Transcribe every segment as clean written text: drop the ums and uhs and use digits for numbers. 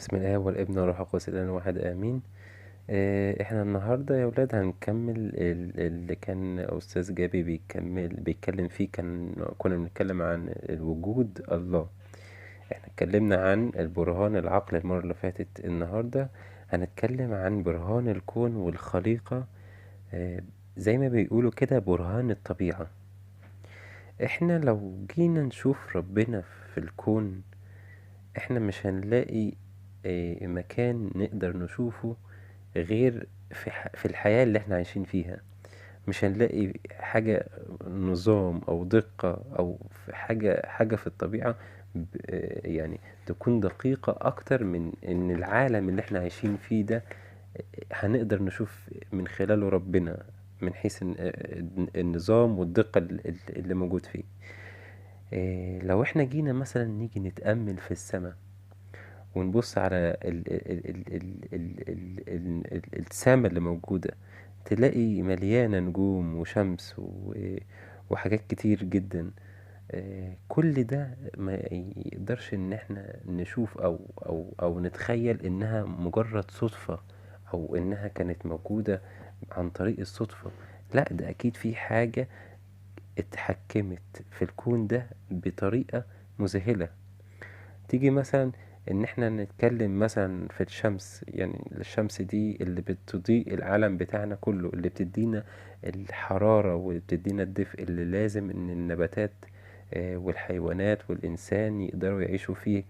بسم الله والابن والروح القدس الان واحد امين. احنا النهارده يا ولاد هنكمل اللي كان استاذ جابي بيتكلم فيه. كنا بنتكلم عن الوجود الله. احنا اتكلمنا عن البرهان العقل المرة اللي فاتت. النهارده هنتكلم عن برهان الكون والخليقة. آه، زي ما بيقولوا كده برهان الطبيعة. احنا لو جينا نشوف ربنا في الكون، احنا مش هنلاقي مكان نقدر نشوفه غير في الحياة اللي احنا عايشين فيها. مش هنلاقي حاجة نظام أو دقة أو في حاجة في الطبيعة يعني تكون دقيقة أكتر من إن العالم اللي احنا عايشين فيه ده هنقدر نشوف من خلاله ربنا، من حيث النظام والدقة اللي موجود فيه. لو احنا جينا مثلا نيجي نتأمل في السماء ونبص على السما اللي موجودة، تلاقي مليانة نجوم وشمس وحاجات كتير جدا. كل ده ما يقدرش ان احنا نشوف او نتخيل انها مجرد صدفة، او انها كانت موجودة عن طريق الصدفة. لا، ده اكيد في حاجة اتحكمت في الكون ده بطريقة مذهلة. تيجي مثلا ان احنا نتكلم مثلا في الشمس، يعني الشمس دي اللي بتضيء العالم بتاعنا كله، اللي بتدينا الحرارة وبتدينا الدفء اللي لازم ان النباتات والحيوانات والإنسان يقدروا يعيشوا فيه.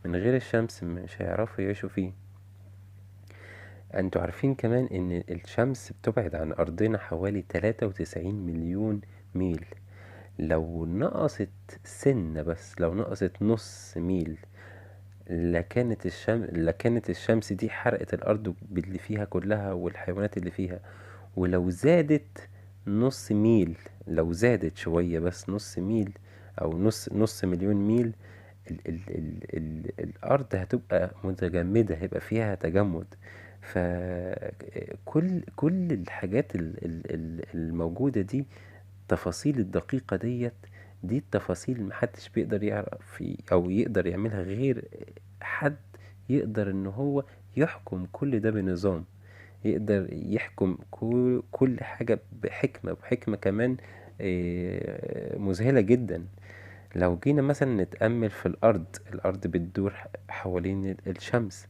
من غير الشمس مش هيعرفوا يعيشوا فيه. انتوا عارفين كمان ان الشمس بتبعد عن ارضنا حوالي 93 مليون ميل. لو نقصت سنة، بس لو نقصت نص ميل، لكانت الشمس دي حرقت الأرض باللي فيها كلها والحيوانات اللي فيها. ولو زادت نص ميل، لو زادت شوية بس نص ميل أو نص مليون ميل، الأرض هتبقى متجمدة، هيبقى فيها تجمد. فكل الحاجات الموجودة دي، التفاصيل الدقيقة دي التفاصيل محدش بيقدر يعرف او يقدر يعملها غير حد يقدر ان هو يحكم كل ده بنظام، يقدر يحكم كل حاجة بحكمة كمان مذهلة جدا. لو جينا مثلا نتأمل في الأرض بتدور حوالين الشمس،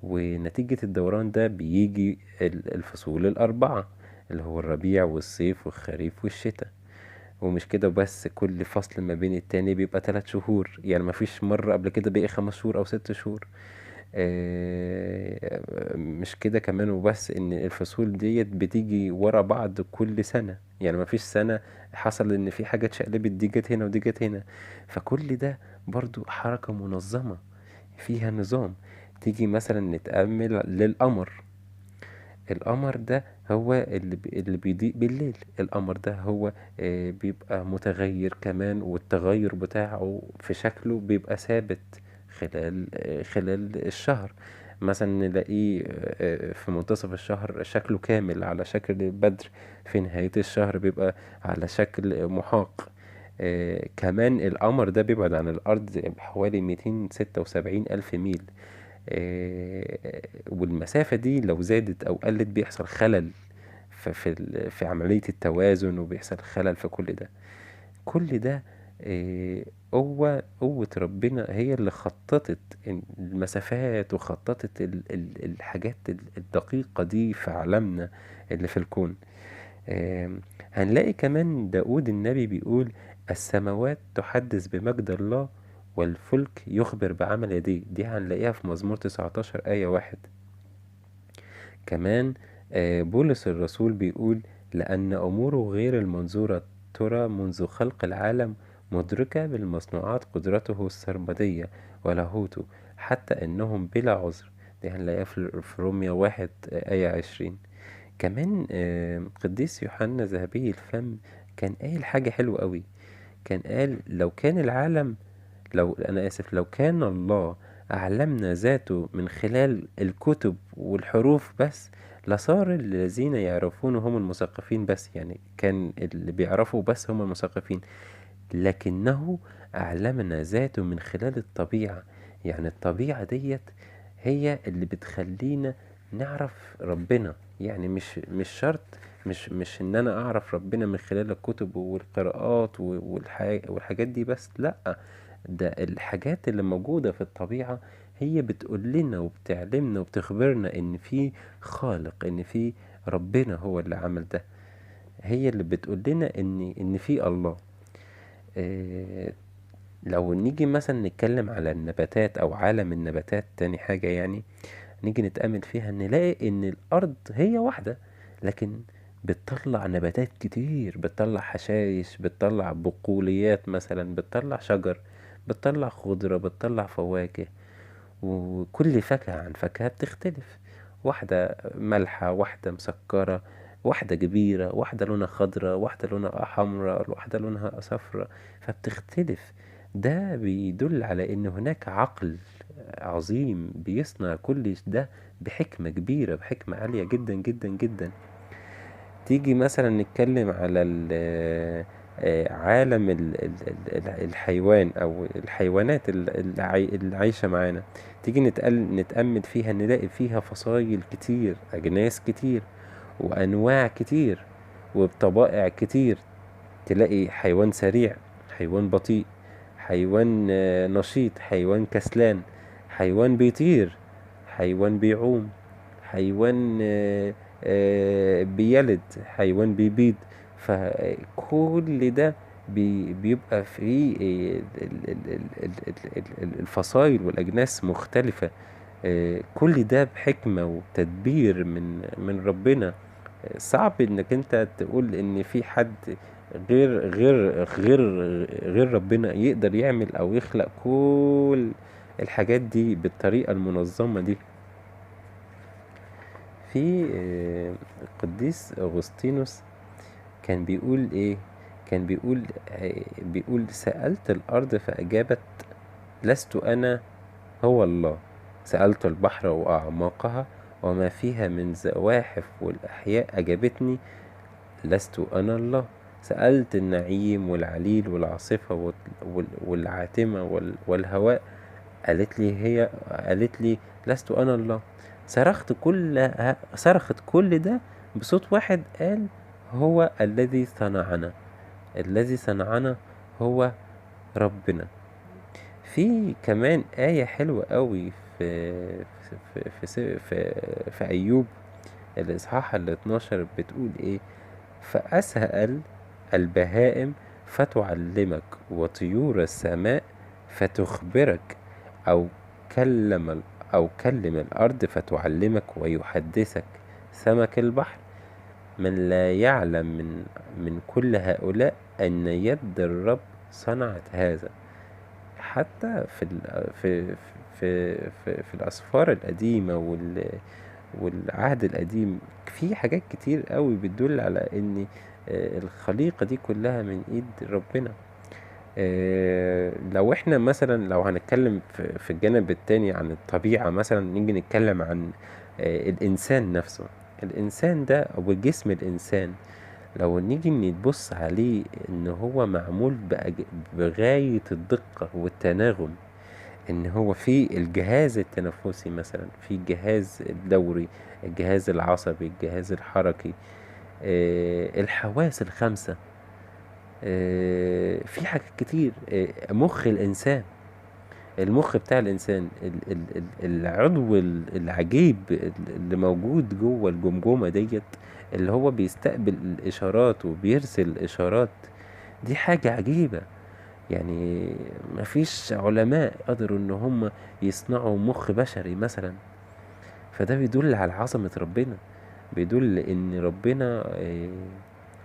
ونتيجة الدوران ده بيجي الفصول الأربعة، اللي هو الربيع والصيف والخريف والشتاء. ومش كده بس، كل فصل ما بين التاني بيبقى 3 شهور، يعني مفيش مرة قبل كده بقي 5 شهور أو 6 شهور. مش كده كمان وبس، ان الفصول ديت بتيجي ورا بعض كل سنة، يعني مفيش سنة حصل ان في حاجة اتشقلبت، دي جت هنا ودي جت هنا. فكل ده برضو حركة منظمة فيها نظام. تيجي مثلا نتأمل للقمر. القمر ده هو اللي بيضيء بالليل. القمر ده هو بيبقى متغير كمان، والتغير بتاعه في شكله بيبقى ثابت خلال الشهر. مثلا نلاقيه في منتصف الشهر شكله كامل على شكل بدر، في نهاية الشهر بيبقى على شكل محاق. كمان القمر ده بيبعد عن الأرض بحوالي 276 ألف ميل. والمسافة دي لو زادت أو قلت بيحصل خلل في عملية التوازن، وبيحصل خلل في كل ده. كل ده قوة ربنا هي اللي خططت المسافات، وخططت الحاجات الدقيقة دي في عالمنا اللي في الكون. هنلاقي كمان داود النبي بيقول: السماوات تحدث بمجد الله، والفلك يخبر بعمل يديه. دي هنلاقيها في مزمور 19 آية 1. كمان بولس الرسول بيقول: لأن أموره غير المنظورة ترى منذ خلق العالم، مدركة بالمصنوعات قدرته السرمدية ولاهوته، حتى إنهم بلا عذر. دي هنلاقيها في روميا 1 آية 20. كمان قديس يوحنا ذهبي الفم كان قايل حاجة حلوة قوي. كان قال: لو كان العالم، لو أنا آسف، لو كان الله أعلمنا ذاته من خلال الكتب والحروف بس، لصار الذين يعرفون هم المثقفين بس. يعني كان اللي بيعرفوا بس هم المثقفين، لكنه أعلمنا ذاته من خلال الطبيعة. يعني الطبيعة ديت هي اللي بتخلينا نعرف ربنا. يعني مش شرط، مش ان انا اعرف ربنا من خلال الكتب والقراءات والحاجات دي بس، لا، ده الحاجات اللي موجودة في الطبيعة هي بتقول لنا وبتعلمنا وبتخبرنا ان في خالق، ان في ربنا هو اللي عمل ده. هي اللي بتقول لنا ان في الله. آه، لو نيجي مثلا نتكلم على النباتات او عالم النباتات، تاني حاجة يعني نيجي نتأمل فيها نلاقي ان الارض هي واحدة، لكن بتطلع نباتات كتير، بتطلع حشائش، بتطلع بقوليات مثلا، بتطلع شجر، بتطلع خضرة، بتطلع فواكه. وكل فاكهة عن فاكهة بتختلف، واحدة مالحة، واحدة مسكرة، واحدة كبيرة، واحدة لونها خضرة، واحدة لونها حمراء، واحدة لونها صفرة، فبتختلف. ده بيدل على ان هناك عقل عظيم بيصنع كل ده بحكمة كبيرة، بحكمة عالية جدا جدا جدا. تيجي مثلا نتكلم على عالم الحيوان او الحيوانات اللي عايشة معانا. تيجي نتأمل فيها نلاقي فيها فصائل كتير، اجناس كتير، وانواع كتير، وبطبائع كتير. تلاقي حيوان سريع، حيوان بطيء، حيوان نشيط، حيوان كسلان، حيوان بيطير، حيوان بيعوم، حيوان بيلد، حيوان بيبيض. فكل ده بيبقى فيه الفصائل والأجناس مختلفة. كل ده بحكمة وتدبير من ربنا. صعب انك انت تقول ان في حد غير ربنا يقدر يعمل او يخلق كل الحاجات دي بالطريقة المنظمة دي. في القديس أغسطينوس كان بيقول ايه؟ كان بيقول سألت الأرض فأجابت لست أنا هو الله، سألت البحر وأعماقها وما فيها من زواحف والأحياء أجابتني لست أنا الله، سألت النعيم والعليل والعاصفة والعاتمة والهواء، قالت لي لست أنا الله. صرخت كل ده بصوت واحد، قال هو الذي صنعنا، الذي صنعنا هو ربنا. في كمان آية حلوة قوي في أيوب الإصحاح 12 بتقول إيه؟ فأسأل البهائم فتعلمك، وطيور السماء فتخبرك، أو كلم أو كلم الأرض فتعلمك ويحدثك سمك البحر. من لا يعلم من كل هؤلاء أن يد الرب صنعت هذا. حتى في الأسفار القديمة والعهد القديم في حاجات كتير قوي بتدل على ان الخليقة دي كلها من ايد ربنا. لو احنا مثلا لو هنتكلم في الجانب التاني عن الطبيعة، مثلا نيجي نتكلم عن الانسان نفسه. الانسان ده او جسم الانسان، لو نيجي نبص عليه ان هو معمول بغاية الدقة والتناغم. ان هو في الجهاز التنفسي مثلا، في الجهاز الدوري، الجهاز العصبي، الجهاز الحركي، الحواس الخمسة، في حاجات كتير. مخ الإنسان، المخ بتاع الإنسان، العضو العجيب اللي موجود جوه الجمجمة ديت، اللي هو بيستقبل الإشارات وبيرسل إشارات. دي حاجة عجيبة. يعني مفيش علماء قدروا ان هم يصنعوا مخ بشري مثلا. فده بيدل على عظمة ربنا، بيدل ان ربنا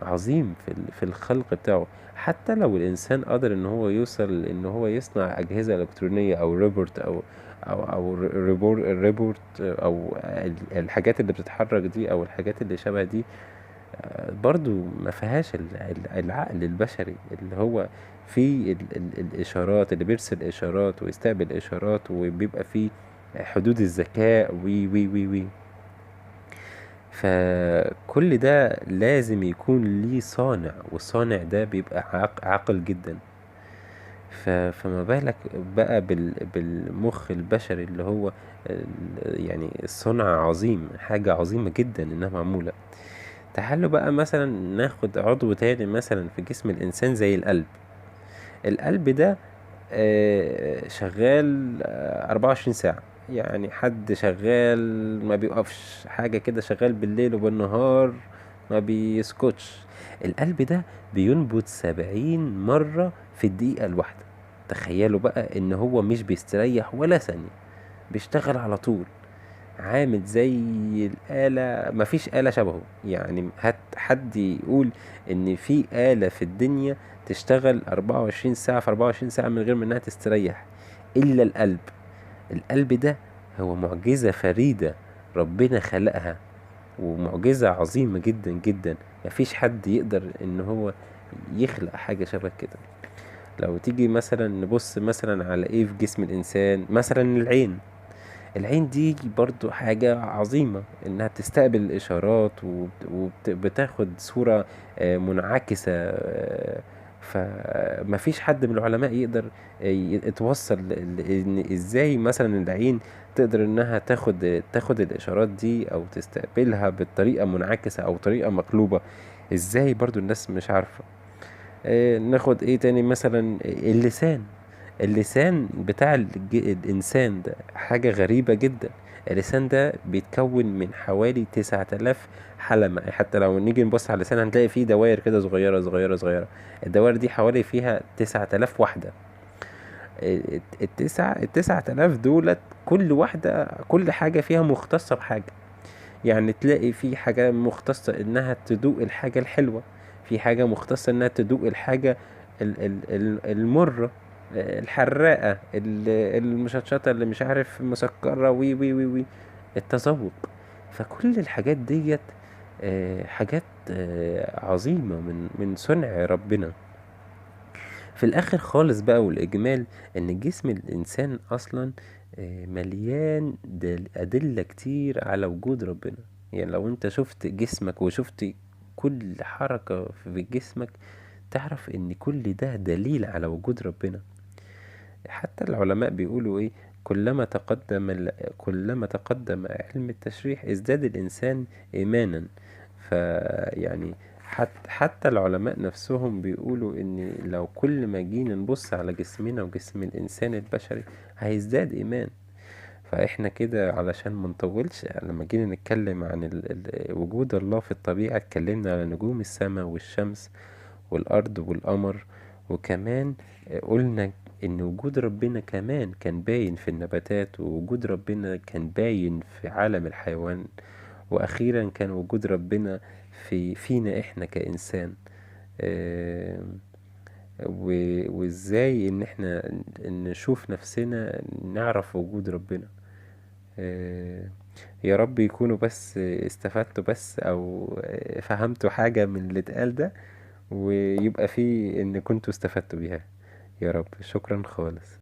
عظيم في الخلق بتاعه. حتى لو الانسان قدر ان هو يوصل ان هو يصنع اجهزة الكترونية او روبوت او ريبورت او الحاجات اللي بتتحرك دي او الحاجات اللي شبه دي، برضو ما فيهاش العقل البشري اللي هو فيه الإشارات، اللي بيرسل إشارات ويستقبل إشارات، وبيبقى فيه حدود الذكاء وي وي وي وي. فكل ده لازم يكون ليه صانع، والصانع ده بيبقى عاقل جدا. فما بالك بقى بالمخ البشري اللي هو يعني الصنع عظيم، حاجة عظيمة جدا انها معمولة. تعالوا بقى مثلا ناخد عضو تاني مثلا في جسم الانسان زي القلب. القلب ده شغال 24 ساعة، يعني حد شغال ما بيوقفش، حاجة كده شغال بالليل وبالنهار ما بيسكتش. القلب ده بينبض 70 مرة في الدقيقة الواحدة. تخيلوا بقى ان هو مش بيستريح ولا ثانية، بيشتغل على طول، عامل زي الآلة. مفيش آلة شبهه. يعني هات حد يقول إن في آلة في الدنيا تشتغل 24 ساعة في 24 ساعة من غير ما إنها تستريح إلا القلب. القلب ده هو معجزة فريدة ربنا خلقها، ومعجزة عظيمة جدا جدا. مفيش حد يقدر إن هو يخلق حاجة شبه كده. لو تيجي مثلا نبص مثلا على ايه في جسم الإنسان، مثلا العين. العين دي برضو حاجة عظيمة، انها بتستقبل الاشارات وبتاخد صورة منعكسة. فمفيش حد من العلماء يقدر يتوصل ان ازاي مثلا العين تقدر انها تاخد الاشارات دي او تستقبلها بالطريقة منعكسة او طريقة مقلوبة. ازاي برضو الناس مش عارفة. ناخد ايه تاني مثلا اللسان. اللسان بتاع الإنسان ده حاجة غريبة جدا. اللسان ده بيتكون من حوالي 9000 حلمة. حتى لو نيجي نبص على اللسان هنلاقي فيه دوائر كده صغيرة صغيرة صغيرة. الدوائر دي حوالي فيها 9000 واحدة. التسعة آلاف دولت كل واحدة، كل حاجة فيها مختصة بحاجة. يعني تلاقي في حاجة مختصة انها تدوق الحاجة الحلوة، في حاجة مختصة انها تدوق الحاجة المرة، الحراقة، المشطشطة، اللي مش عارف مسكرة، وي وي وي وي التذوق. فكل الحاجات ديت حاجات عظيمة من صنع ربنا. في الاخر خالص بقى والاجمال، ان جسم الانسان اصلا مليان ادلة كتير على وجود ربنا. يعني لو انت شفت جسمك وشفت كل حركة في جسمك، تعرف ان كل ده دليل على وجود ربنا. حتى العلماء بيقولوا ايه، كلما تقدم علم التشريح ازداد الانسان ايمانا. فيعني حتى العلماء نفسهم بيقولوا ان لو كل ما جينا نبص على جسمنا وجسم الانسان البشري هيزداد ايمان. فاحنا كده علشان ما نطولش، لما جينا نتكلم عن وجود الله في الطبيعة، اتكلمنا على نجوم السماء والشمس والأرض والقمر. وكمان قلنا إن وجود ربنا كمان كان باين في النباتات، ووجود ربنا كان باين في عالم الحيوان، وأخيرا كان وجود ربنا فينا إحنا كإنسان. آه، وإزاي إن إحنا نشوف نفسنا نعرف وجود ربنا. آه، يا رب يكونوا بس استفدتوا بس أو فهمتوا حاجة من اللي اتقال ده، ويبقى فيه ان كنتوا استفدتوا بيها. يا رب، شكرا خالص.